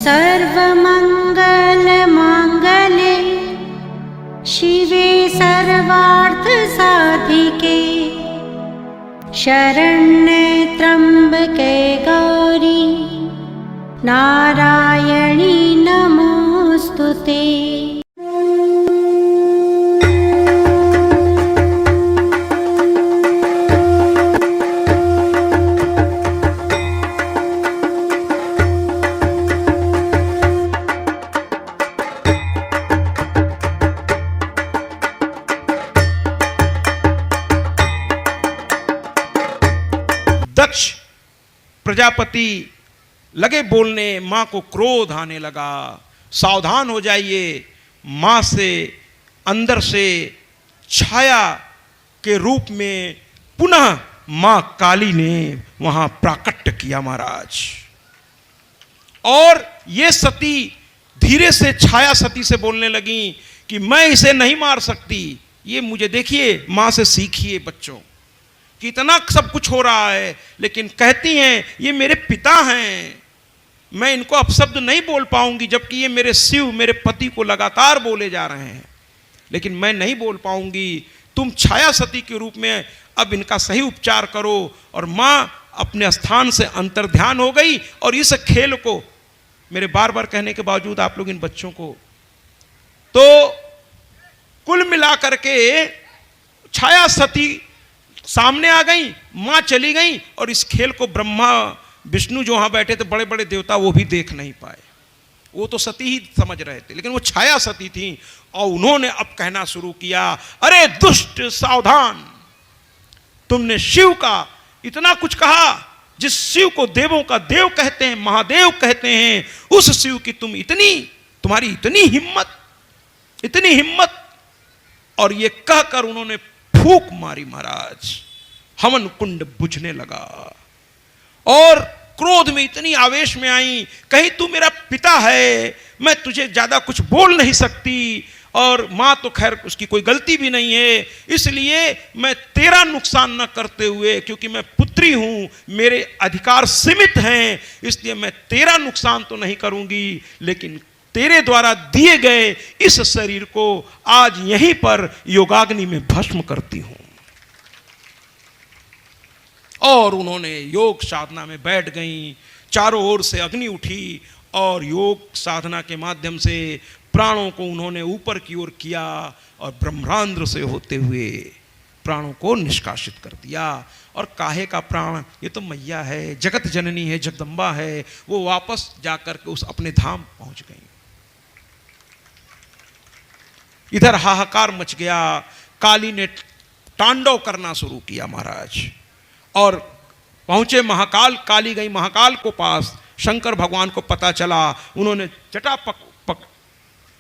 सर्वमङ्गलमाङ्गल्ये शिवे सर्वार्थसाधिके शरण्ये त्र्यम्बके गौरी नारायणी नमोऽस्तुते। दक्ष प्रजापति लगे बोलने, मां को क्रोध आने लगा। सावधान हो जाइए, मां से अंदर से छाया के रूप में पुनः मां काली ने वहां प्राकट्य किया महाराज। और ये सती धीरे से छाया सती से बोलने लगी कि मैं इसे नहीं मार सकती, ये मुझे देखिए, मां से सीखिए बच्चों, कितना सब कुछ हो रहा है, लेकिन कहती हैं ये मेरे पिता हैं, मैं इनको अपशब्द नहीं बोल पाऊंगी, जबकि ये मेरे शिव मेरे पति को लगातार बोले जा रहे हैं, लेकिन मैं नहीं बोल पाऊंगी। तुम छाया सती के रूप में अब इनका सही उपचार करो। और मां अपने स्थान से अंतर्ध्यान हो गई और इस खेल को, मेरे बार बार कहने के बावजूद आप लोग इन बच्चों को, तो कुल मिलाकर के छाया सती सामने आ गई, मां चली गई, और इस खेल को ब्रह्मा विष्णु जो वहां बैठे थे बड़े बड़े देवता, वो भी देख नहीं पाए। वो तो सती ही समझ रहे थे, लेकिन वो छाया सती थी। और उन्होंने अब कहना शुरू किया, अरे दुष्ट सावधान, तुमने शिव का इतना कुछ कहा, जिस शिव को देवों का देव कहते हैं, महादेव कहते हैं, उस शिव की तुम्हारी इतनी हिम्मत। और ये कहकर उन्होंने फूंक मारी महाराज, हवन कुंड बुझने लगा। और क्रोध में इतनी आवेश में आई, कहीं तू मेरा पिता है, मैं तुझे ज्यादा कुछ बोल नहीं सकती, और मां तो खैर उसकी कोई गलती भी नहीं है, इसलिए मैं तेरा नुकसान न करते हुए, क्योंकि मैं पुत्री हूं, मेरे अधिकार सीमित हैं, इसलिए मैं तेरा नुकसान तो नहीं करूंगी, लेकिन तेरे द्वारा दिए गए इस शरीर को आज यहीं पर योगाग्नि में भस्म करती हूं। और उन्होंने योग साधना में बैठ गईं। चारों ओर से अग्नि उठी और योग साधना के माध्यम से प्राणों को उन्होंने ऊपर की ओर किया और ब्रह्मांड से होते हुए प्राणों को निष्कासित कर दिया। और काहे का प्राण, ये तो मैया है, जगत जननी है, जगदम्बा है, वो वापस जाकर के उस अपने धाम पहुंच गई। इधर हाहाकार मच गया, काली ने तांडव करना शुरू किया महाराज। और पहुंचे महाकाल, काली गई महाकाल को पास, शंकर भगवान को पता चला, उन्होंने जटा पक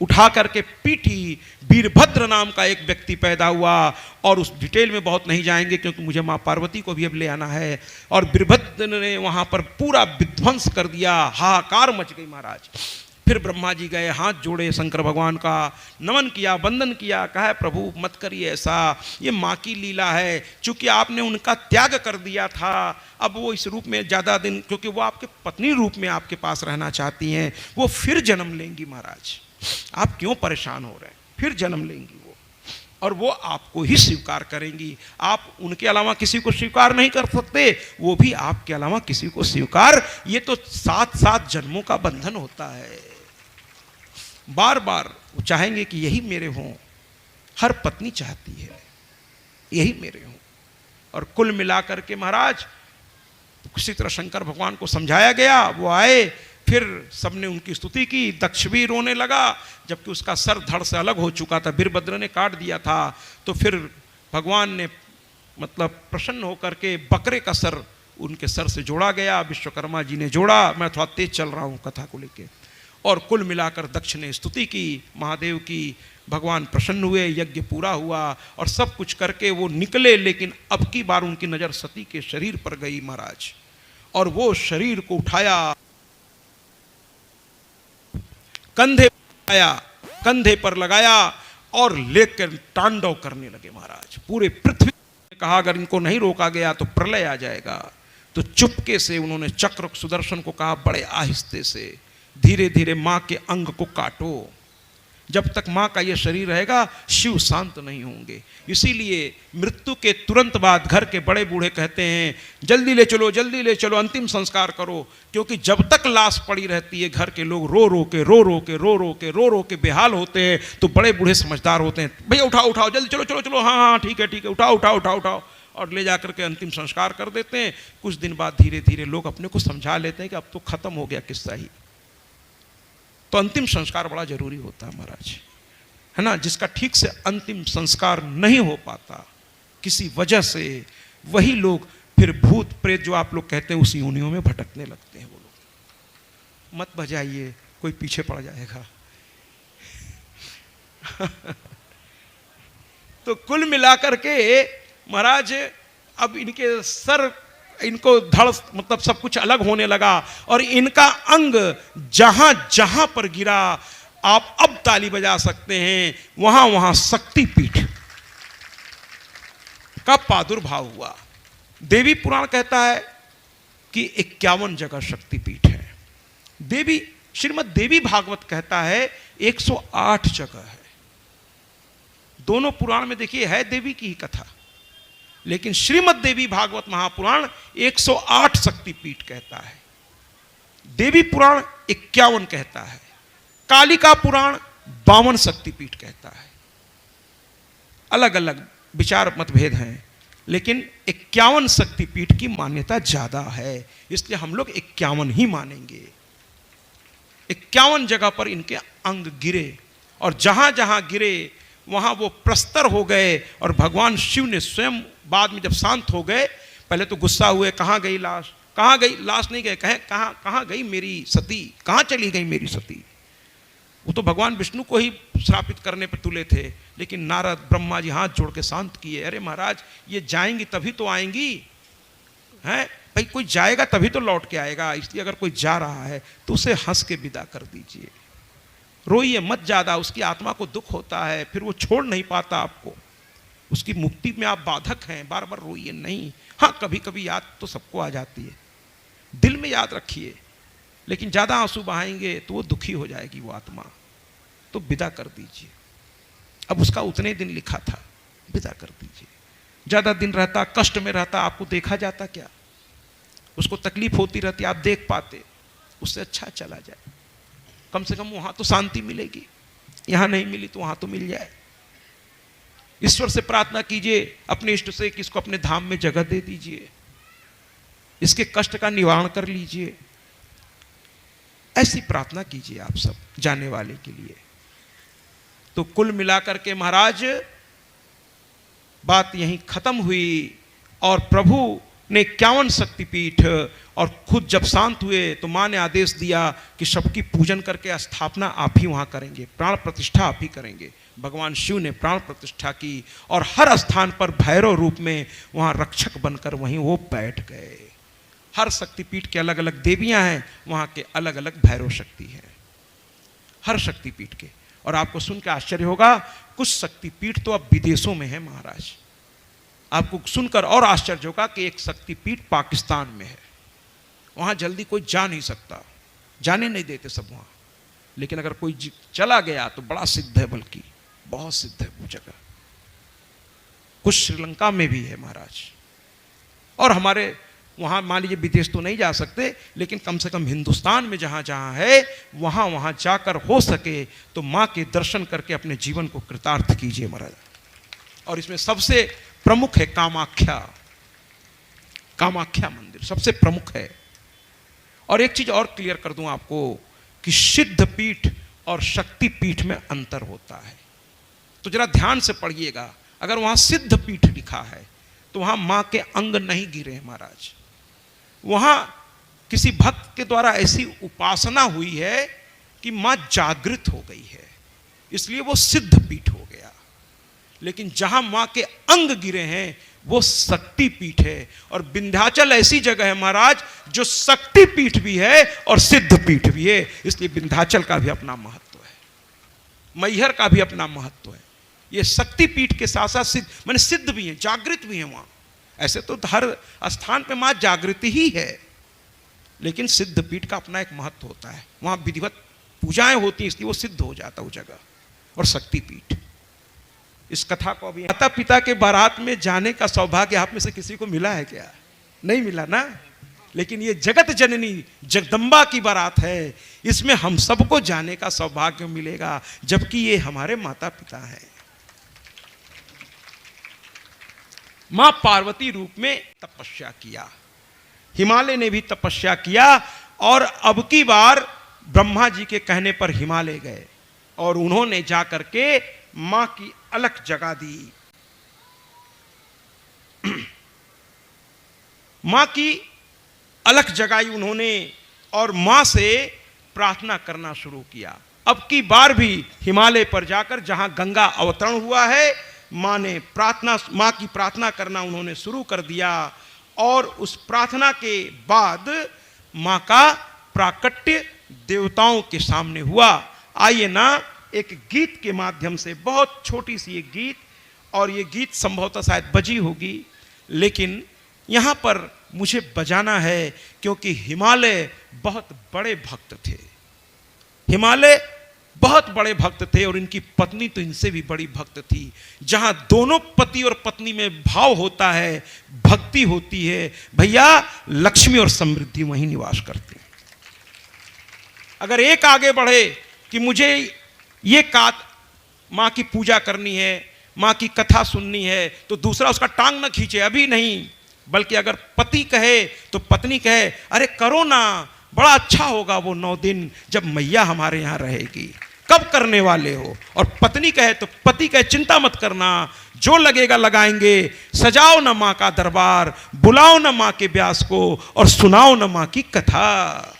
उठा करके पीटी। वीरभद्र नाम का एक व्यक्ति पैदा हुआ, और उस डिटेल में बहुत नहीं जाएंगे क्योंकि मुझे माँ पार्वती को भी अब ले आना है। और वीरभद्र ने वहां पर पूरा विध्वंस कर दिया, हाहाकार मच गई महाराज। फिर ब्रह्मा जी गए, हाथ जोड़े, शंकर भगवान का नमन किया, वंदन किया, कहा प्रभु मत करिए ऐसा, ये माँ की लीला है, चूंकि आपने उनका त्याग कर दिया था, अब वो इस रूप में ज़्यादा दिन, क्योंकि वो आपके पत्नी रूप में आपके पास रहना चाहती हैं, वो फिर जन्म लेंगी महाराज, आप क्यों परेशान हो रहे हैं, फिर जन्म लेंगी वो, और वो आपको ही स्वीकार करेंगी, आप उनके अलावा किसी को स्वीकार नहीं कर सकते, वो भी आपके अलावा किसी को स्वीकार, ये तो 7-7 जन्मों का बंधन होता है। बार बार वो चाहेंगे कि यही मेरे हों, हर पत्नी चाहती है यही मेरे हों। और कुल मिलाकर के महाराज किसी तरह शंकर भगवान को समझाया गया, वो आए, फिर सबने उनकी स्तुति की। दक्ष भी रोने लगा, जबकि उसका सर धड़ से अलग हो चुका था, वीरभद्र ने काट दिया था। तो फिर भगवान ने मतलब प्रसन्न होकर के बकरे का सर उनके सर से जोड़ा गया, विश्वकर्मा जी ने जोड़ा। मैं थोड़ा तेज चल रहा हूँ कथा को लेके। और कुल मिलाकर दक्ष ने स्तुति की महादेव की, भगवान प्रसन्न हुए, यज्ञ पूरा हुआ और सब कुछ करके वो निकले। लेकिन अब की बार उनकी नजर सती के शरीर पर गई महाराज, और वो शरीर को उठाया, कंधे पर लगाया और लेकर तांडव करने लगे महाराज। पूरे पृथ्वी ने कहा अगर इनको नहीं रोका गया तो प्रलय आ जाएगा। तो चुपके से उन्होंने चक्र सुदर्शन को कहा बड़े आहिस्ते से, धीरे धीरे माँ के अंग को काटो। जब तक माँ का ये शरीर रहेगा शिव शांत नहीं होंगे। इसीलिए मृत्यु के तुरंत बाद घर के बड़े बूढ़े कहते हैं जल्दी ले चलो, जल्दी ले चलो, अंतिम संस्कार करो। क्योंकि जब तक लाश पड़ी रहती है घर के लोग रो रो के बेहाल होते हैं। तो बड़े बूढ़े समझदार होते हैं, भैया उठाओ उठाओ, जल्दी चलो चलो चलो, हाँ हाँ ठीक है उठाओ उठाओ उठाओ उठाओ, और ले जाकर के अंतिम संस्कार कर देते हैं। कुछ दिन बाद धीरे धीरे लोग अपने को समझा लेते हैं कि अब तो खत्म हो गया किस्सा ही। तो अंतिम संस्कार बड़ा जरूरी होता है महाराज, है ना। जिसका ठीक से अंतिम संस्कार नहीं हो पाता किसी वजह से, वही लोग फिर भूत प्रेत जो आप लोग कहते हैं उसी योनियों में भटकने लगते हैं। वो लोग मत बजाइए, कोई पीछे पड़ जाएगा। तो कुल मिलाकर के महाराज अब इनके सर, इनको धड़ मतलब सब कुछ अलग होने लगा और इनका अंग जहां जहां पर गिरा, आप अब ताली बजा सकते हैं, वहां वहां शक्तिपीठ का प्रादुर्भाव हुआ। देवी पुराण कहता है कि 51 जगह शक्तिपीठ है। देवी श्रीमद् देवी भागवत कहता है 108 जगह है। दोनों पुराण में देखिए है देवी की ही कथा, लेकिन श्रीमद् देवी भागवत महापुराण 108 शक्तिपीठ कहता है। देवी पुराण 51 कहता है। कालिका पुराण 52 शक्तिपीठ कहता है। अलग अलग विचार मतभेद हैं, लेकिन 51 शक्तिपीठ की मान्यता ज्यादा है, इसलिए हम लोग 51 ही मानेंगे। 51 जगह पर इनके अंग गिरे और जहां जहां गिरे वहां वो प्रस्तर हो गए। और भगवान शिव ने स्वयं बाद में जब शांत हो गए, पहले तो गुस्सा हुए, कहाँ गई लाश, कहाँ गई लाश, नहीं गए, कहाँ गई मेरी सती, कहाँ चली गई मेरी सती। वो तो भगवान विष्णु को ही श्रापित करने पर तुले थे, लेकिन नारद ब्रह्मा जी हाथ जोड़ के शांत किए। अरे महाराज ये जाएंगी तभी तो आएंगी, हैं भाई, कोई जाएगा तभी तो लौट के आएगा, इसलिए अगर कोई जा रहा है तो उसे हंस के विदा कर दीजिए। रोइए मत ज्यादा, उसकी आत्मा को दुख होता है, फिर वो छोड़ नहीं पाता आपको, उसकी मुक्ति में आप बाधक हैं। बार बार रोइए नहीं। हाँ कभी कभी याद तो सबको आ जाती है, दिल में याद रखिए, लेकिन ज्यादा आंसू बहाएंगे तो वो दुखी हो जाएगी वो आत्मा, तो विदा कर दीजिए। अब उसका उतने दिन लिखा था, विदा कर दीजिए। ज्यादा दिन रहता, कष्ट में रहता, आपको देखा जाता क्या, उसको तकलीफ होती रहती, आप देख पाते, उससे अच्छा चला जाए। कम से कम वहां तो शांति मिलेगी, यहां नहीं मिली तो वहां तो मिल जाए। ईश्वर से प्रार्थना कीजिए, अपने इष्ट से कि इसको अपने धाम में जगह दे दीजिए, इसके कष्ट का निवारण कर लीजिए। ऐसी प्रार्थना कीजिए आप सब जाने वाले के लिए। तो कुल मिलाकर के महाराज बात यहीं खत्म हुई और प्रभु ने 51 शक्तिपीठ, और खुद जब शांत हुए तो मां ने आदेश दिया कि सबकी पूजन करके स्थापना आप ही वहां करेंगे, प्राण प्रतिष्ठा आप ही करेंगे। भगवान शिव ने प्राण प्रतिष्ठा की और हर स्थान पर भैरव रूप में वहां रक्षक बनकर वहीं वो बैठ गए। हर शक्तिपीठ के अलग अलग देवियां हैं, वहां के अलग अलग भैरव शक्ति हैं हर शक्तिपीठ के। और आपको सुन के आश्चर्य होगा, कुछ शक्तिपीठ तो अब विदेशों में है महाराज। आपको सुनकर और आश्चर्य होगा कि एक शक्तिपीठ पाकिस्तान में है, वहां जल्दी कोई जा नहीं सकता, जाने नहीं देते सब वहां, लेकिन अगर कोई चला गया तो बड़ा सिद्ध है, बल्कि बहुत सिद्ध है वो जगह। कुछ श्रीलंका में भी है महाराज। और हमारे वहां मान लीजिए विदेश तो नहीं जा सकते, लेकिन कम से कम हिंदुस्तान में जहां जहां है वहां वहां जाकर हो सके तो मां के दर्शन करके अपने जीवन को कृतार्थ कीजिए महाराज। और इसमें सबसे प्रमुख है कामाख्या। कामाख्या मंदिर सबसे प्रमुख है। और एक चीज और क्लियर कर दूं आपको कि सिद्ध पीठ और शक्ति पीठ में अंतर होता है, तो जरा ध्यान से पढ़िएगा। अगर वहां सिद्ध पीठ लिखा है तो वहां मां के अंग नहीं गिरे हैं महाराज, वहां किसी भक्त के द्वारा ऐसी उपासना हुई है कि मां जागृत हो गई है, इसलिए वो सिद्ध पीठ हो गया। लेकिन जहां मां के अंग गिरे हैं वो शक्ति पीठ है। और विंध्याचल ऐसी जगह है महाराज जो शक्ति पीठ भी है और सिद्ध पीठ भी है, इसलिए विंध्याचल का भी अपना महत्व है, मैहर का भी अपना महत्व है। ये शक्ति पीठ के साथ साथ सिद्ध माने सिद्ध भी है, जागृत भी है वहां। ऐसे तो हर स्थान पे मां जागृत ही है, लेकिन सिद्ध पीठ का अपना एक महत्व होता है, वहां विधिवत पूजाएं होती हैं, इसलिए वो सिद्ध हो जाता वो जगह। और शक्तिपीठ, इस कथा को अभी माता पिता के बारात में जाने का सौभाग्य आप में से किसी को मिला है क्या? नहीं मिला ना। लेकिन ये जगत जननी जगदम्बा की बारात है, इसमें हम सबको जाने का सौभाग्य मिलेगा, जबकि ये हमारे माता पिता हैं। मां पार्वती रूप में तपस्या किया, हिमालय ने भी तपस्या किया, और अब की बार ब्रह्मा जी के कहने पर हिमालय गए और उन्होंने जाकर के मां की अलख जगा दी। मां की अलख जगाई उन्होंने और मां से प्रार्थना करना शुरू किया। अब की बार भी हिमालय पर जाकर जहां गंगा अवतरण हुआ है, मां की प्रार्थना करना उन्होंने शुरू कर दिया। और उस प्रार्थना के बाद मां का प्राकट्य देवताओं के सामने हुआ। आइए ना एक गीत के माध्यम से, बहुत छोटी सी एक गीत, और ये गीत संभवतः शायद बजी होगी, लेकिन यहां पर मुझे बजाना है क्योंकि हिमालय बहुत बड़े भक्त थे। हिमालय बहुत बड़े भक्त थे और इनकी पत्नी तो इनसे भी बड़ी भक्त थी। जहां दोनों पति और पत्नी में भाव होता है, भक्ति होती है, भैया लक्ष्मी और समृद्धि वहीं निवास करती है। अगर एक आगे बढ़े कि मुझे ये मां की पूजा करनी है, मां की कथा सुननी है, तो दूसरा उसका टांग न खींचे, अभी नहीं। बल्कि अगर पति कहे तो पत्नी कहे, अरे करो ना, बड़ा अच्छा होगा वो 9 दिन जब मैया हमारे यहां रहेगी, कब करने वाले हो? और पत्नी कहे तो पति कहे, चिंता मत करना, जो लगेगा लगाएंगे, सजाओ ना मां का दरबार, बुलाओ ना मां के ब्यास को और सुनाओ ना मां की कथा,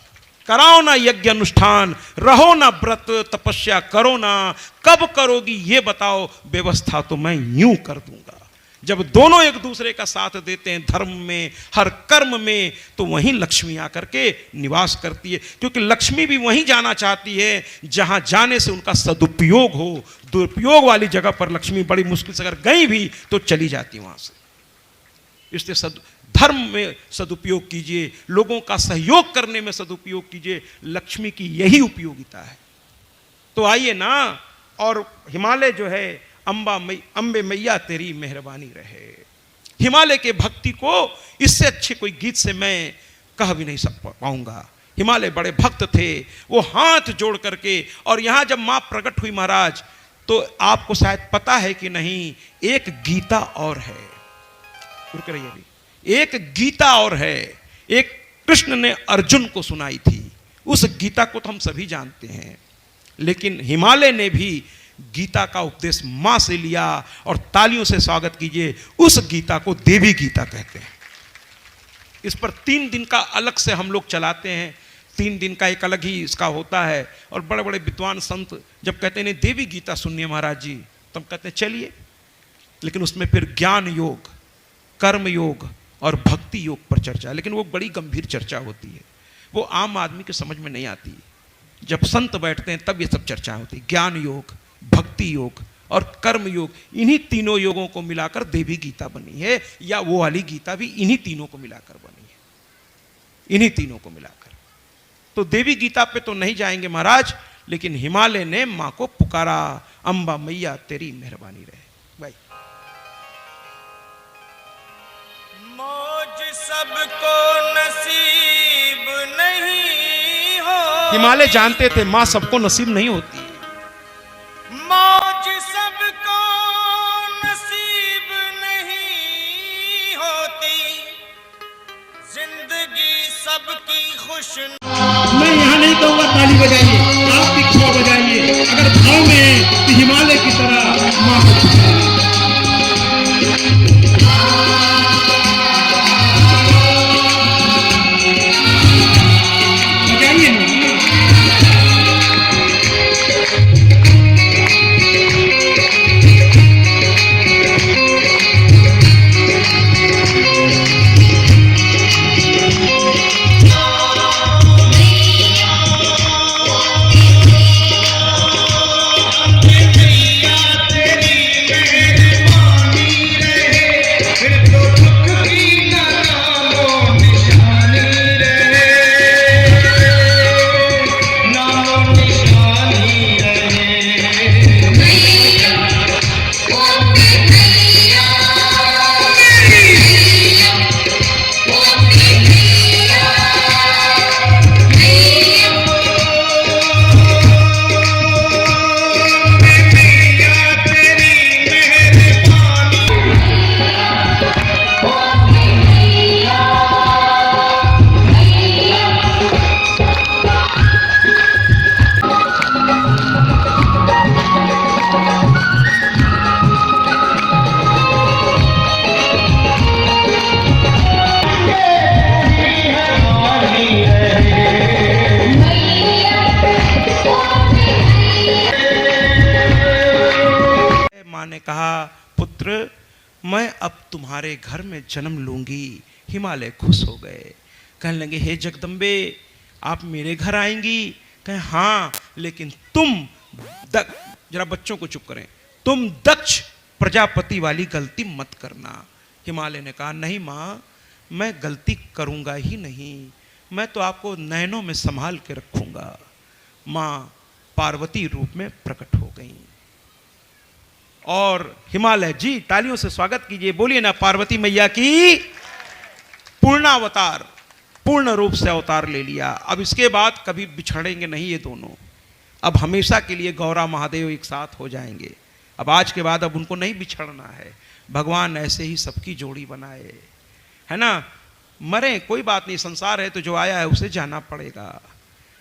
कराओ ना यज्ञ अनुष्ठान, रहो ना व्रत तपस्या करो ना, कब करोगी ये बताओ, व्यवस्था तो मैं यूं कर दूंगा। जब दोनों एक दूसरे का साथ देते हैं धर्म में, हर कर्म में, तो वहीं लक्ष्मी आकर के निवास करती है। क्योंकि लक्ष्मी भी वहीं जाना चाहती है जहां जाने से उनका सदुपयोग हो। दुरुपयोग वाली जगह पर लक्ष्मी बड़ी मुश्किल से अगर गई भी तो चली जाती वहां से। इसलिए धर्म में सदुपयोग कीजिए, लोगों का सहयोग करने में सदुपयोग कीजिए, लक्ष्मी की यही उपयोगिता है। तो आइए ना, और हिमालय जो है, अंबे मैया तेरी मेहरबानी रहे। हिमालय के भक्ति को इससे अच्छे कोई गीत से मैं कह भी नहीं पाऊंगा। हिमालय बड़े भक्त थे, वो हाथ जोड़ करके, और यहां जब मां प्रकट हुई महाराज, तो आपको शायद पता है कि नहीं, एक गीता और है, रुक रही है, एक गीता और है। एक कृष्ण ने अर्जुन को सुनाई थी, उस गीता को तो हम सभी जानते हैं, लेकिन हिमालय ने भी गीता का उपदेश मां से लिया। और तालियों से स्वागत कीजिए, उस गीता को देवी गीता कहते हैं। इस पर 3 दिन का अलग से हम लोग चलाते हैं, 3 दिन का एक अलग ही इसका होता है। और बड़े बड़े विद्वान संत जब कहते हैं देवी गीता सुनिए महाराज जी, तब कहते हैं चलिए, लेकिन उसमें फिर ज्ञान योग, कर्म योग और भक्ति योग पर चर्चा, लेकिन वो बड़ी गंभीर चर्चा होती है, वो आम आदमी के समझ में नहीं आती। जब संत बैठते हैं तब ये सब चर्चा होती है। ज्ञान योग, भक्ति योग और कर्म योग, इन्हीं तीनों योगों को मिलाकर देवी गीता बनी है, या वो वाली गीता भी इन्हीं तीनों को मिलाकर बनी है, इन्हीं तीनों को मिलाकर। तो देवी गीता पे तो नहीं जाएंगे महाराज, लेकिन हिमालय ने मां को पुकारा, अंबा मैया तेरी मेहरबानी रहे। भाई मौज सबको नसीब नहीं हो, हिमालय जानते थे मां सबको नसीब नहीं होती। मौज सबको नसीब नहीं होती, जिंदगी सबकी खुश। मैं यहाँ नहीं कहूँगा ताली बजाइए, आप पिछुआ बजाइए, अगर भाव में है तो हिमालय की तरह मां को पुकारिए। बजाइए ना। ने कहा, पुत्र मैं अब तुम्हारे घर में जन्म लूंगी। हिमालय खुश हो गए, कहने लगे, हे जगदम्बे आप मेरे घर आएंगी? कहे हाँ, लेकिन तुम जरा बच्चों को चुप करें, तुम दक्ष प्रजापति वाली गलती मत करना। हिमालय ने कहा, नहीं माँ, मैं गलती करूंगा ही नहीं, मैं तो आपको नैनों में संभाल के रखूंगा। माँ पार्वती रूप में प्रकट हो गई और हिमालय जी तालियों से स्वागत कीजिए, बोलिए ना पार्वती मैया की पूर्णावतार, पूर्ण रूप से अवतार ले लिया। अब इसके बाद कभी बिछड़ेंगे नहीं ये दोनों, अब हमेशा के लिए गौरा महादेव एक साथ हो जाएंगे। अब आज के बाद अब उनको नहीं बिछड़ना है, भगवान ऐसे ही सबकी जोड़ी बनाए, है ना। मरे कोई बात नहीं, संसार है तो जो आया है उसे जाना पड़ेगा,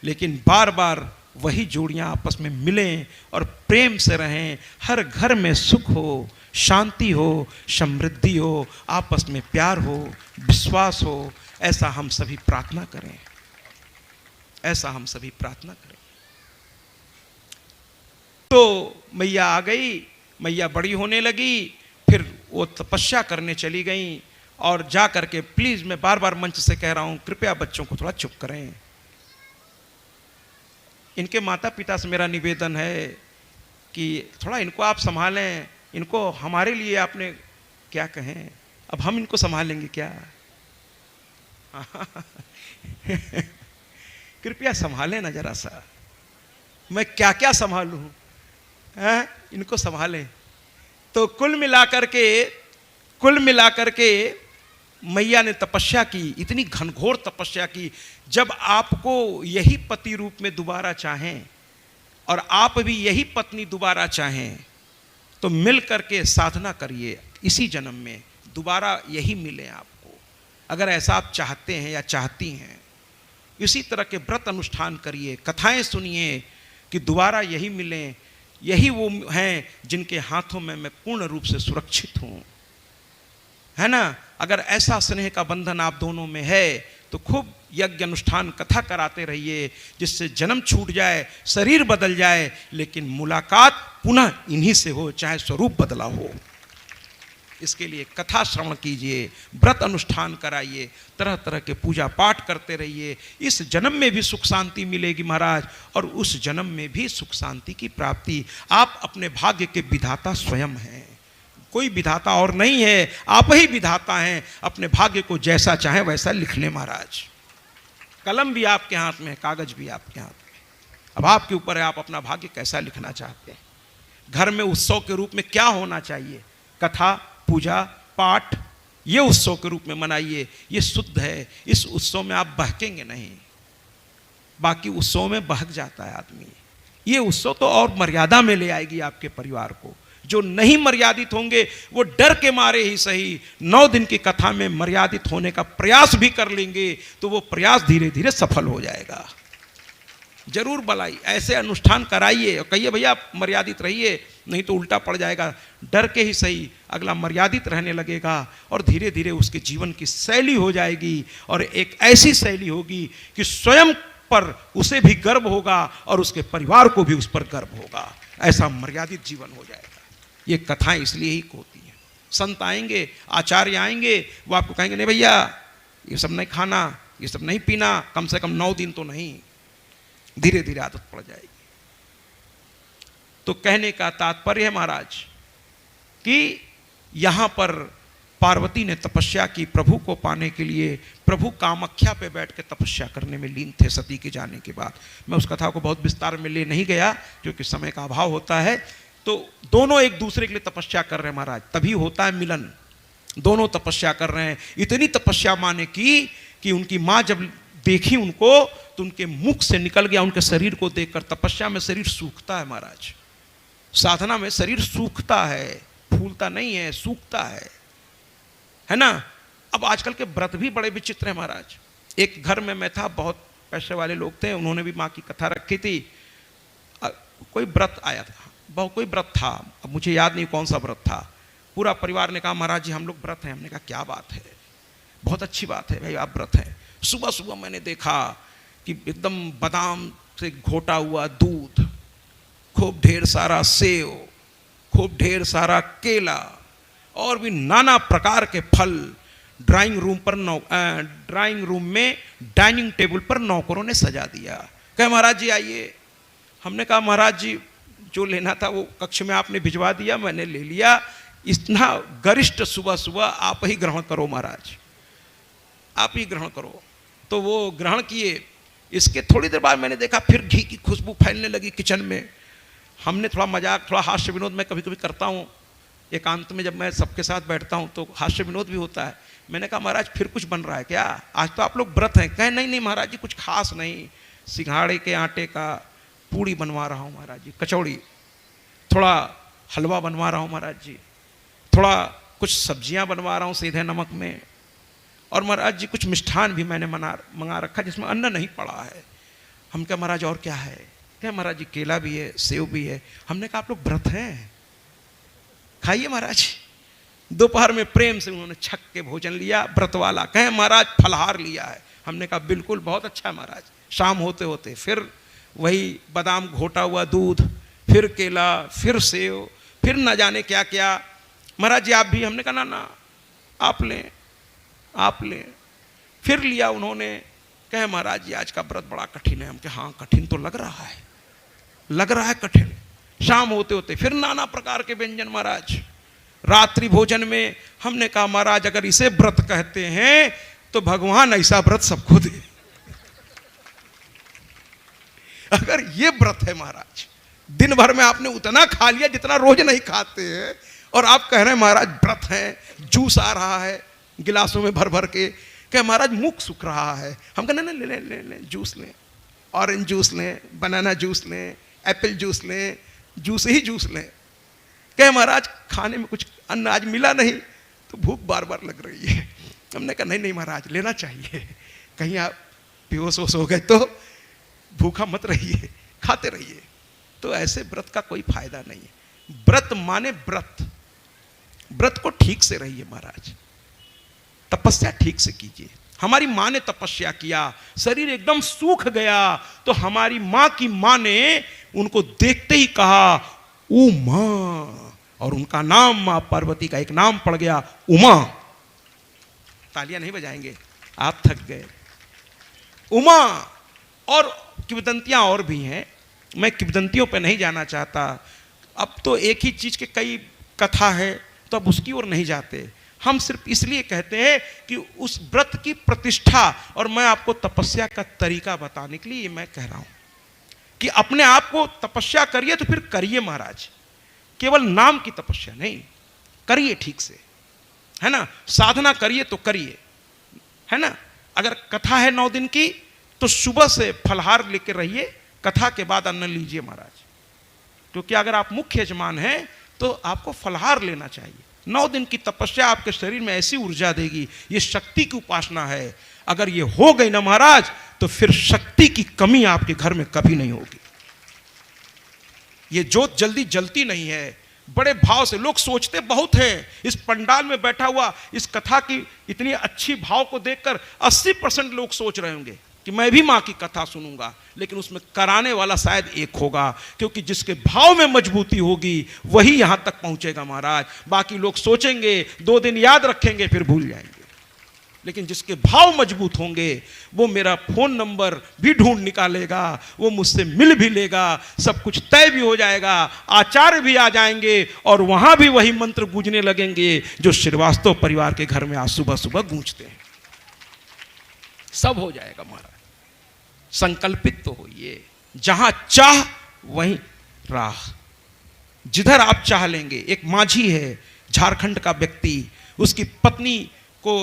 लेकिन बार बार वही जोड़ियां आपस में मिलें और प्रेम से रहें, हर घर में सुख हो, शांति हो, समृद्धि हो, आपस में प्यार हो, विश्वास हो, ऐसा हम सभी प्रार्थना करें, ऐसा हम सभी प्रार्थना करें। तो मैया आ गई, मैया बड़ी होने लगी, फिर वो तपस्या करने चली गई और जा करके, प्लीज मैं बार बार मंच से कह रहा हूं, कृपया बच्चों को थोड़ा चुप करें। इनके माता पिता से मेरा निवेदन है कि थोड़ा इनको आप संभालें, इनको हमारे लिए आपने क्या कहें, अब हम इनको संभालेंगे क्या? कृपया संभालें ना जरा सा, मैं क्या क्या संभालूं, इनको संभालें। तो कुल मिलाकर के मैया ने तपस्या की, इतनी घनघोर तपस्या की। जब आपको यही पति रूप में दोबारा चाहें और आप भी यही पत्नी दोबारा चाहें, तो मिल करके साधना करिए, इसी जन्म में दोबारा यही मिले आपको। अगर ऐसा आप चाहते हैं या चाहती हैं, इसी तरह के व्रत अनुष्ठान करिए, कथाएं सुनिए कि दोबारा यही मिलें, यही वो हैं जिनके हाथों में मैं पूर्ण रूप से सुरक्षित हूं, है ना। अगर ऐसा स्नेह का बंधन आप दोनों में है तो खूब यज्ञ अनुष्ठान कथा कराते रहिए, जिससे जन्म छूट जाए, शरीर बदल जाए, लेकिन मुलाकात पुनः इन्हीं से हो, चाहे स्वरूप बदला हो। इसके लिए कथा श्रवण कीजिए, व्रत अनुष्ठान कराइए, तरह तरह के पूजा पाठ करते रहिए। इस जन्म में भी सुख शांति मिलेगी महाराज, और उस जन्म में भी सुख शांति की प्राप्ति। आप अपने भाग्य के विधाता स्वयं हैं, कोई विधाता और नहीं है, आप ही विधाता हैं। अपने भाग्य को जैसा चाहे वैसा लिख लें महाराज। कलम भी आपके हाथ में है, कागज भी आपके हाथ में, अब आपके ऊपर है आप अपना भाग्य कैसा लिखना चाहते हैं। घर में उत्सव के रूप में क्या होना चाहिए? कथा, पूजा, पाठ, ये उत्सव के रूप में मनाइए, ये शुद्ध है। इस उत्सव में आप बहकेंगे नहीं, बाकी उत्सव में बहक जाता है आदमी। ये उत्सव तो और मर्यादा में ले आएगी आपके परिवार को। जो नहीं मर्यादित होंगे वो डर के मारे ही सही 9 दिन की कथा में मर्यादित होने का प्रयास भी कर लेंगे, तो वो प्रयास धीरे धीरे सफल हो जाएगा। जरूर बुलाई, ऐसे अनुष्ठान कराइए और कहिए भैया आप मर्यादित रहिए, नहीं तो उल्टा पड़ जाएगा। डर के ही सही अगला मर्यादित रहने लगेगा और धीरे धीरे उसके जीवन की शैली हो जाएगी, और एक ऐसी शैली होगी कि स्वयं पर उसे भी गर्व होगा और उसके परिवार को भी उस पर गर्व होगा। ऐसा मर्यादित जीवन हो जाएगा। ये कथाएं इसलिए ही होती हैं। संत आएंगे, आचार्य आएंगे, वो आपको कहेंगे नहीं भैया ये सब नहीं खाना, ये सब नहीं पीना, कम से कम 9 दिन तो नहीं। धीरे धीरे आदत पड़ जाएगी। तो कहने का तात्पर्य है महाराज कि यहां पर पार्वती ने तपस्या की प्रभु को पाने के लिए। प्रभु कामाख्या पे बैठ के तपस्या करने में लीन थे सती के जाने के बाद। मैं उस कथा को बहुत विस्तार में ले नहीं गया क्योंकि समय का अभाव होता है। तो दोनों एक दूसरे के लिए तपस्या कर रहे हैं महाराज, तभी होता है मिलन। दोनों तपस्या कर रहे हैं। इतनी तपस्या माने की कि उनकी माँ जब देखी उनको तो उनके मुख से निकल गया, उनके शरीर को देखकर। तपस्या में शरीर सूखता है महाराज, साधना में शरीर सूखता है, फूलता नहीं है, सूखता है ना। अब आजकल के व्रत भी बड़े विचित्र हैं महाराज। एक घर में मैं था, बहुत पैसे वाले लोग थे, उन्होंने भी माँ की कथा रखी थी। कोई व्रत आया था, बहुत कोई व्रत था, अब मुझे याद नहीं कौन सा व्रत था। पूरा परिवार ने कहा महाराज जी हम लोग व्रत हैं। हमने कहा क्या बात है, बहुत अच्छी बात है भाई आप व्रत हैं। सुबह सुबह मैंने देखा कि एकदम बादाम से घोटा हुआ दूध, खूब ढेर सारा सेव, खूब ढेर सारा केला और भी नाना प्रकार के फल ड्राइंग रूम में डाइनिंग टेबल पर नौकरों ने सजा दिया। कहे महाराज जी आइए। हमने कहा महाराज जी जो लेना था वो कक्ष में आपने भिजवा दिया, मैंने ले लिया। इतना गरिष्ठ सुबह सुबह आप ही ग्रहण करो महाराज, आप ही ग्रहण करो। तो वो ग्रहण किए। इसके थोड़ी देर बाद मैंने देखा फिर घी की खुशबू फैलने लगी किचन में। हमने थोड़ा मजाक, थोड़ा हास्य विनोद मैं कभी कभी करता हूँ एकांत में, जब मैं सबके साथ बैठता हूँ तो हास्य विनोद भी होता है। मैंने कहा महाराज फिर कुछ बन रहा है क्या, आज तो आप लोग व्रत हैं? कहे नहीं नहीं महाराज जी कुछ खास नहीं, सिंघाड़े के आटे का पूड़ी बनवा रहा हूँ महाराज जी, कचौड़ी, थोड़ा हलवा बनवा रहा हूँ महाराज जी, थोड़ा कुछ सब्जियां बनवा रहा हूँ सीधे नमक में, और महाराज जी कुछ मिष्ठान भी मैंने मंगा रखा जिसमें अन्न नहीं पड़ा है। हम क्या महाराज और क्या है? क्या महाराज जी केला भी है, सेव भी है। हमने कहा आप लोग व्रत हैं, खाइए महाराज। दोपहर में प्रेम से उन्होंने छक के भोजन लिया व्रत वाला। कहे महाराज फलहार लिया है। हमने कहा बिल्कुल बहुत अच्छा है महाराज। शाम होते होते फिर वही बादाम घोटा हुआ दूध, फिर केला, फिर सेव, फिर न जाने क्या क्या। महाराज जी आप भी? हमने कहा ना ना आप लें, आप लें। फिर लिया उन्होंने। कहे महाराज जी आज का व्रत बड़ा कठिन है। हम कहे हाँ कठिन तो लग रहा है, लग रहा है कठिन। शाम होते होते फिर नाना प्रकार के व्यंजन महाराज। रात्रि भोजन में हमने कहा महाराज अगर इसे व्रत कहते हैं तो भगवान ऐसा व्रत सबको दे। अगर ये व्रत है महाराज, दिन भर में आपने उतना खा लिया जितना रोज नहीं खाते हैं, और आप कह रहे हैं महाराज व्रत है, जूस आ रहा है गिलासों में भर भर के। कह महाराज मुख सूख रहा है। हम कह नहीं ले ले ले जूस लें, ऑरेंज जूस लें, बनाना जूस लें, एप्पल जूस लें, जूस ही जूस लें। कहे महाराज खाने में कुछ अन्न आज मिला नहीं तो भूख बार बार लग रही है। हमने कहा नहीं नहीं महाराज लेना चाहिए, कहीं आप बेहोश हो गए तो भूखा मत रहिए, खाते रहिए। तो ऐसे व्रत का कोई फायदा नहीं है। व्रत माने व्रत, व्रत को ठीक से रहिए महाराज, तपस्या ठीक से कीजिए। हमारी माँ ने तपस्या किया, शरीर एकदम सूख गया, तो हमारी माँ की माँ ने उनको देखते ही कहा उमा, और उनका नाम माँ पार्वती का एक नाम पड़ गया उमा। तालियां नहीं बजाएंगे, आप थक गए। उमा। और किंवदंतियां और भी हैं, मैं किंवदंतियों पे नहीं जाना चाहता। अब तो एक ही चीज के कई कथा है तो अब उसकी ओर नहीं जाते। हम सिर्फ इसलिए कहते हैं कि उस व्रत की प्रतिष्ठा, और मैं आपको तपस्या का तरीका बताने के लिए मैं कह रहा हूं कि अपने आप को तपस्या करिए तो फिर करिए महाराज, केवल नाम की तपस्या नहीं, करिए ठीक से, है ना। साधना करिए तो करिए, है ना। अगर कथा है 9 दिन की तो सुबह से फलहार लेकर रहिए, कथा के बाद अन्न लीजिए महाराज, क्योंकि अगर आप मुख्य यजमान हैं तो आपको फलहार लेना चाहिए। 9 दिन की तपस्या आपके शरीर में ऐसी ऊर्जा देगी, ये शक्ति की उपासना है। अगर ये हो गई ना महाराज तो फिर शक्ति की कमी आपके घर में कभी नहीं होगी। ये जोत जल्दी जलती नहीं है, बड़े भाव से। लोग सोचते बहुत हैं, इस पंडाल में बैठा हुआ इस कथा की इतनी अच्छी भाव को देखकर 80% लोग सोच रहे होंगे कि मैं भी माँ की कथा सुनूंगा, लेकिन उसमें कराने वाला शायद एक होगा, क्योंकि जिसके भाव में मजबूती होगी वही यहां तक पहुंचेगा महाराज। बाकी लोग सोचेंगे, 2 दिन याद रखेंगे, फिर भूल जाएंगे। लेकिन जिसके भाव मजबूत होंगे वो मेरा फोन नंबर भी ढूंढ निकालेगा, वो मुझसे मिल भी लेगा, सब कुछ तय भी हो जाएगा, आचार्य भी आ जाएंगे, और वहां भी वही मंत्र गूंजने लगेंगे जो श्रीवास्तव परिवार के घर में आज सुबह सुबह गूंजते हैं। सब हो जाएगा महाराज। संकल्पित तो होइए, जहां चाह वहीं राह। जिधर आप चाह लेंगे। एक माझी है झारखंड का व्यक्ति, उसकी पत्नी को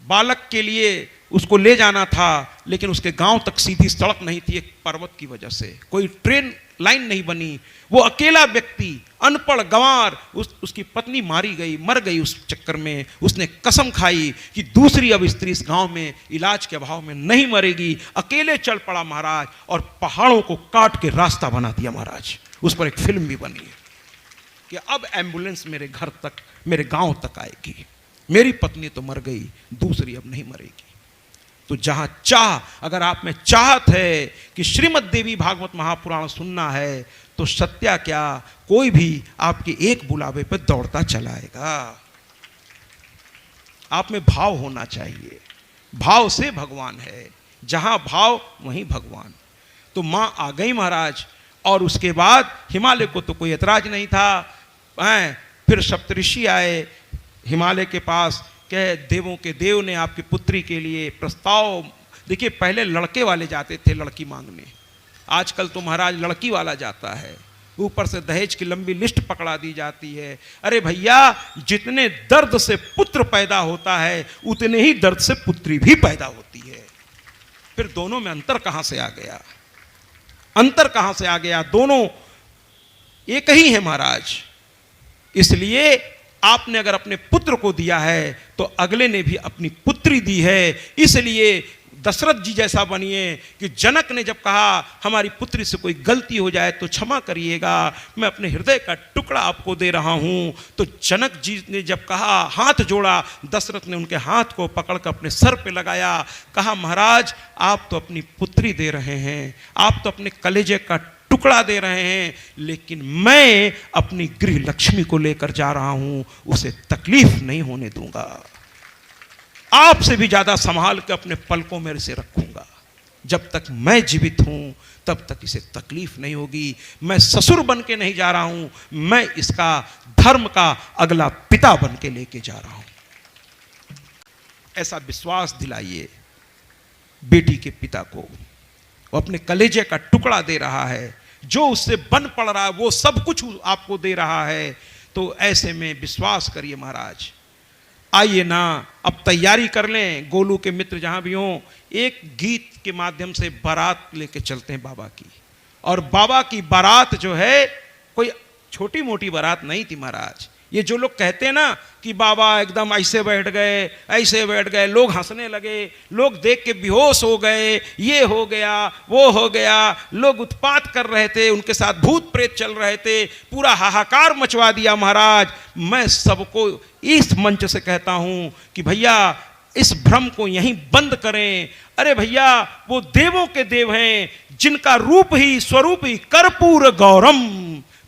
बालक के लिए उसको ले जाना था, लेकिन उसके गांव तक सीधी सड़क नहीं थी एक पर्वत की वजह से, कोई ट्रेन लाइन नहीं बनी। वो अकेला व्यक्ति, अनपढ़ गंवार, उसकी पत्नी मारी गई, मर गई उस चक्कर में। उसने कसम खाई कि दूसरी अब स्त्री इस गांव में इलाज के अभाव में नहीं मरेगी। अकेले चल पड़ा महाराज, और पहाड़ों को काट के रास्ता बना दिया महाराज। उस पर एक फिल्म भी बनी है कि अब एम्बुलेंस मेरे घर तक, मेरे गांव तक आएगी। मेरी पत्नी तो मर गई, दूसरी अब नहीं मरेगी। तो जहां चाह, अगर आप में चाहत है कि श्रीमद् देवी भागवत महापुराण सुनना है, तो सत्या क्या, कोई भी आपके एक बुलावे पर दौड़ता चलाएगा। आप में भाव होना चाहिए, भाव से भगवान है, जहां भाव वहीं भगवान। तो मां आ गई महाराज, और उसके बाद हिमालय को तो कोई ऐतराज नहीं था। फिर सप्तऋषि आए हिमालय के पास, कहे देवों के देव ने आपकी पुत्री के लिए प्रस्ताव। देखिए पहले लड़के वाले जाते थे लड़की मांगने, आजकल तो महाराज लड़की वाला जाता है, ऊपर से दहेज की लंबी लिस्ट पकड़ा दी जाती है। अरे भैया, जितने दर्द से पुत्र पैदा होता है उतने ही दर्द से पुत्री भी पैदा होती है। फिर दोनों में अंतर कहां से आ गया, अंतर कहां से आ गया, दोनों एक ही है महाराज। इसलिए आपने अगर अपने पुत्र को दिया है तो अगले ने भी अपनी पुत्री दी है। इसलिए दशरथ जी जैसा बनिए कि जनक ने जब कहा हमारी पुत्री से कोई गलती हो जाए तो क्षमा करिएगा, मैं अपने हृदय का टुकड़ा आपको दे रहा हूं, तो जनक जी ने जब कहा, हाथ जोड़ा, दशरथ ने उनके हाथ को पकड़कर अपने सर पे लगाया, कहा महाराज आप तो अपनी पुत्री दे रहे हैं, आप तो अपने कलेजे का टुकड़ा दे रहे हैं, लेकिन मैं अपनी गृह लक्ष्मी को लेकर जा रहा हूं, उसे तकलीफ नहीं होने दूंगा, आपसे भी ज्यादा संभाल के अपने पलकों में से रखूंगा। जब तक मैं जीवित हूं तब तक इसे तकलीफ नहीं होगी। मैं ससुर बन के नहीं जा रहा हूं, मैं इसका धर्म का अगला पिता बन के लेके जा रहा हूं। ऐसा विश्वास दिलाइए बेटी के पिता को, वो अपने कलेजे का टुकड़ा दे रहा है, जो उससे बन पड़ रहा है वो सब कुछ आपको दे रहा है। तो ऐसे में विश्वास करिए महाराज। आइए ना, अब तैयारी कर लें, गोलू के मित्र जहां भी हों, एक गीत के माध्यम से बारात लेके चलते हैं बाबा की। और बाबा की बारात जो है कोई छोटी मोटी बारात नहीं थी महाराज। ये जो लोग कहते हैं ना कि बाबा एकदम ऐसे बैठ गए, लोग हंसने लगे, लोग देख के बेहोश हो गए, ये हो गया वो हो गया, लोग उत्पात कर रहे थे, उनके साथ भूत प्रेत चल रहे थे, पूरा हाहाकार मचवा दिया महाराज। मैं सबको इस मंच से कहता हूं कि भैया इस भ्रम को यहीं बंद करें। अरे भैया, वो देवों के देव हैं जिनका रूप ही स्वरूप ही कर्पूर गौरम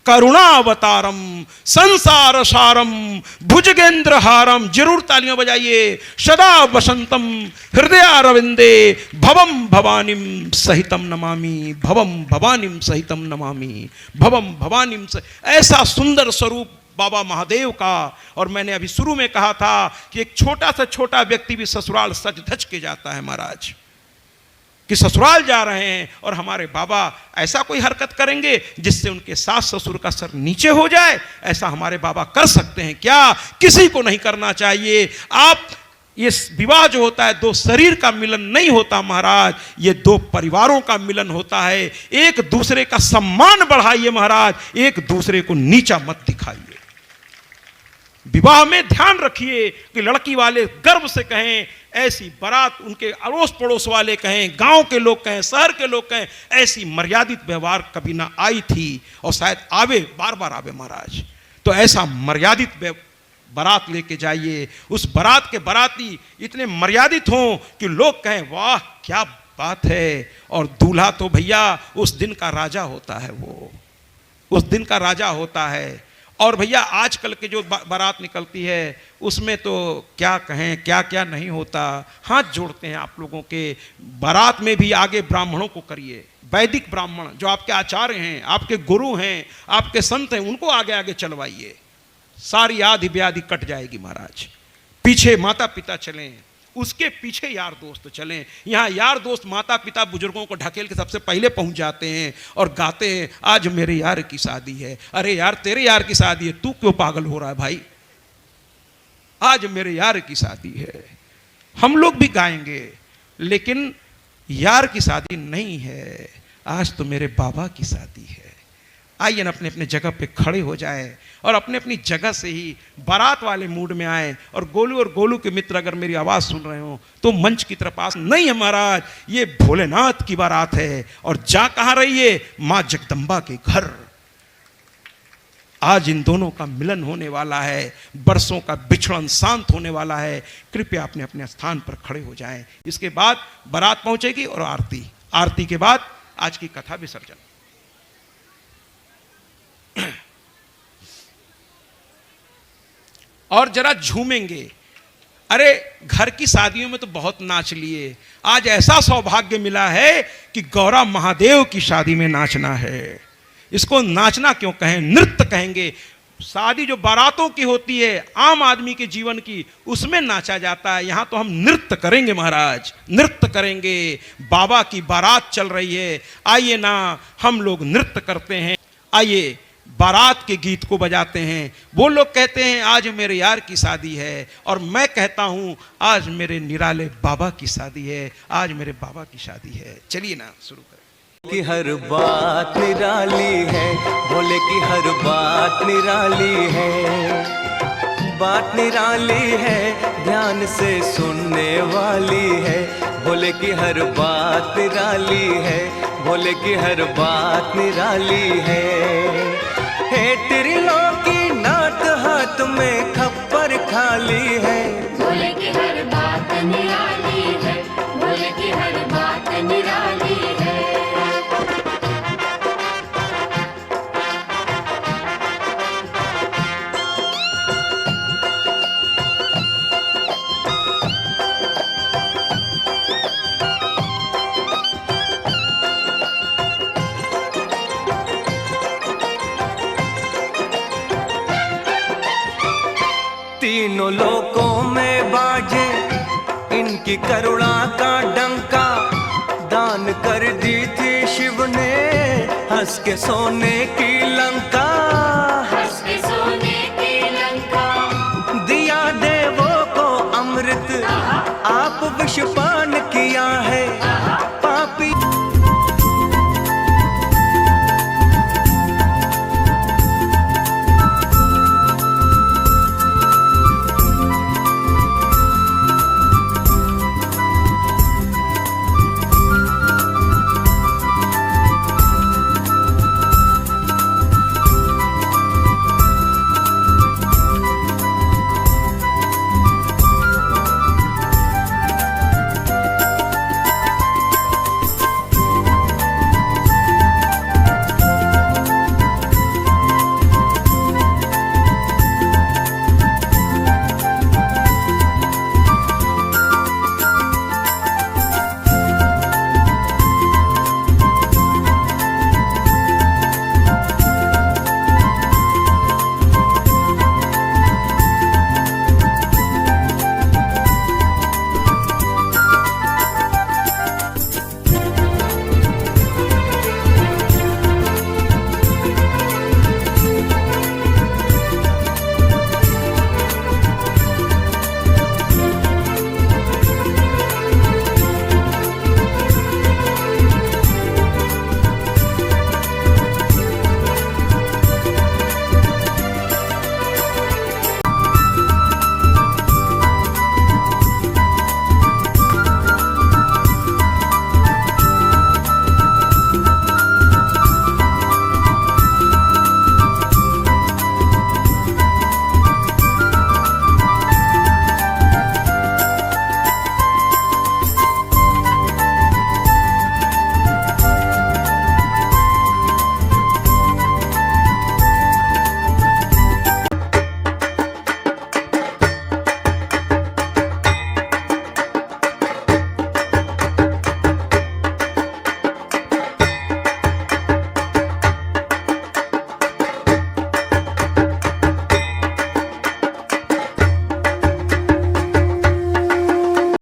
करुणावतारम संसार सारम भुजगेंद्रहारम। जरूर तालियां बजाइए। सदा वसंतम हृदयारविंदे भवम भवानीम सहितम नमामि, भवम भवानीम सहितम नमामि, भवम भवानीम। ऐसा सुंदर स्वरूप बाबा महादेव का। और मैंने अभी शुरू में कहा था कि एक छोटा सा छोटा व्यक्ति भी ससुराल सज धज के जाता है महाराज, कि ससुराल जा रहे हैं और हमारे बाबा ऐसा कोई हरकत करेंगे जिससे उनके सास ससुर का सर नीचे हो जाए। ऐसा हमारे बाबा कर सकते हैं क्या? किसी को नहीं करना चाहिए। आप ये विवाह जो होता है दो शरीर का मिलन नहीं होता महाराज, ये दो परिवारों का मिलन होता है। एक दूसरे का सम्मान बढ़ाइए महाराज, एक दूसरे को नीचा मत दिखाइए। विवाह में ध्यान रखिए कि लड़की वाले गर्व से कहें, ऐसी बारात उनके अड़ोस पड़ोस वाले कहें, गांव के लोग कहें, शहर के लोग कहें, ऐसी मर्यादित व्यवहार कभी ना आई थी और शायद आवे, बार बार आवे महाराज। तो ऐसा मर्यादित बारात लेके जाइए। उस बारात के बाराती इतने मर्यादित हों कि लोग कहें वाह क्या बात है। और दूल्हा तो भैया उस दिन का राजा होता है, वो उस दिन का राजा होता है। और भैया आजकल के जो बारात निकलती है उसमें तो क्या कहें, क्या क्या नहीं होता। हाथ जोड़ते हैं आप लोगों के। बारात में भी आगे ब्राह्मणों को करिए, वैदिक ब्राह्मण जो आपके आचार्य हैं, आपके गुरु हैं, आपके संत हैं, उनको आगे आगे चलवाइए। सारी आदि व्याधि कट जाएगी महाराज। पीछे माता पिता चलें, उसके पीछे यार दोस्त चलें। यहाँ यार दोस्त माता पिता बुजुर्गों को ढकेल के सबसे पहले पहुंच जाते हैं और गाते हैं आज मेरे यार की शादी है। अरे यार तेरे यार की शादी है, तू क्यों पागल हो रहा है भाई? आज मेरे यार की शादी है। हम लोग भी गाएंगे, लेकिन यार की शादी नहीं है, आज तो मेरे बाबा की शादी है। आइए ना अपने अपने जगह पे खड़े हो जाए और अपने अपनी जगह से ही बारात वाले मूड में आए। और गोलू के मित्र अगर मेरी आवाज़ सुन रहे हो तो मंच की तरफ आस नहीं है महाराज, ये भोलेनाथ की बारात है। और जा कहाँ रही है? माँ जगदम्बा के घर। आज इन दोनों का मिलन होने वाला है, बरसों का बिछड़न शांत होने वाला है। कृपया अपने अपने स्थान पर खड़े हो जाएं। इसके बाद बारात पहुंचेगी और आरती, आरती के बाद आज की कथा विसर्जन। और जरा झूमेंगे। अरे घर की शादियों में तो बहुत नाच लिए, आज ऐसा सौभाग्य मिला है कि गौरा महादेव की शादी में नाचना है। इसको नाचना क्यों कहें, नृत्य कहेंगे। शादी जो बारातों की होती है, आम आदमी के जीवन की, उसमें नाचा जाता है। यहां तो हम नृत्य करेंगे महाराज, नृत्य करेंगे। बाबा की बारात चल रही है, आइए ना हम लोग नृत्य करते हैं। आइए बारात के गीत को बजाते हैं। वो लोग कहते हैं आज मेरे यार की शादी है, और मैं कहता हूं आज मेरे निराले बाबा की शादी है, आज मेरे बाबा की शादी है। चलिए ना शुरू करें। की हर बात निराली है, भोले की हर बात निराली है, बात निराली है, ध्यान से सुनने वाली है। भोले की हर बात निराली है, भोले की हर बात निराली है। हे त्रिलोकी नाथ हाथ में खप्पर खाली है, भोले की हर बात निराली है, भोले की हर बात निराली है। तीनों लोकों में बाजे इनकी करुणा का डंका, दान कर दी थी शिव ने हंस के सोने की लंका, हंस के सोने की लंका, दिया देवों को अमृत आप विषपान किया है।